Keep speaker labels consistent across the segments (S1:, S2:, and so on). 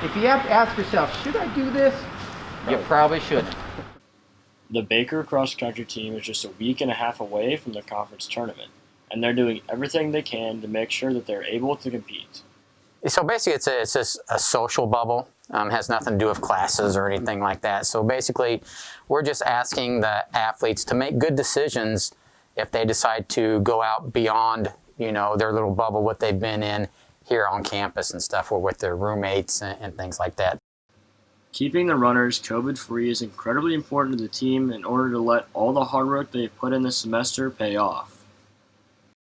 S1: If you have to ask yourself, should I do this? You probably shouldn't.
S2: The Baker cross country team is just a week and a half away from the conference tournament, and they're doing everything they can to make sure that they're able to compete.
S3: So basically, it's a social bubble. Has nothing to do with classes or anything like that. So basically, we're just asking the athletes to make good decisions if they decide to go out beyond, their little bubble, what they've been in here on campus and stuff, or with their roommates and things like that.
S2: Keeping the runners COVID-free is incredibly important to the team in order to let all the hard work they've put in this semester pay off.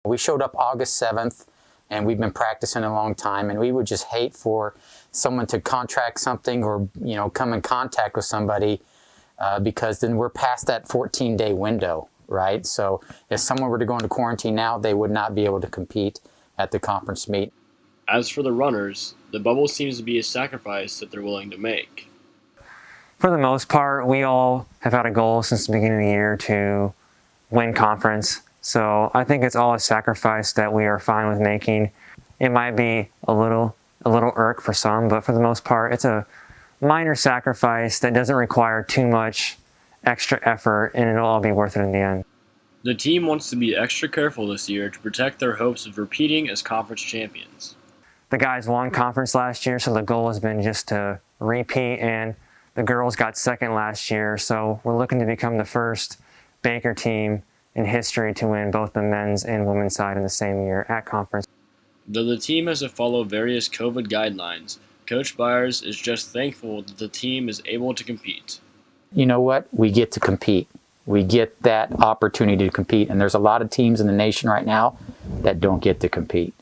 S3: We showed up August 7th, and we've been practicing a long time, and we would just hate for someone to contract something or, come in contact with somebody because then we're past that 14-day window, right? So if someone were to go into quarantine now, they would not be able to compete at the conference meet.
S2: As for the runners, the bubble seems to be a sacrifice that they're willing to make.
S4: For the most part, we all have had a goal since the beginning of the year to win conference. So I think it's all a sacrifice that we are fine with making. It might be a little irk for some, but for the most part, it's a minor sacrifice that doesn't require too much extra effort, and it'll all be worth it in the end.
S2: The team wants to be extra careful this year to protect their hopes of repeating as conference champions.
S4: The guys won conference last year, so the goal has been just to repeat, and the girls got second last year, so we're looking to become the first Baker team in history to win both the men's and women's side in the same year at conference.
S2: Though the team has to follow various COVID guidelines, Coach Byers is just thankful that the team is able to compete.
S3: You know what? We get to compete. We get that opportunity to compete, and there's a lot of teams in the nation right now that don't get to compete.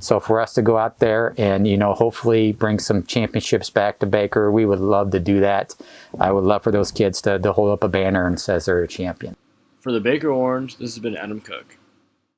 S3: So for us to go out there and, hopefully bring some championships back to Baker, we would love to do that. I would love for those kids to hold up a banner and says they're a champion.
S2: For the Baker Orange, this has been Adam Cook.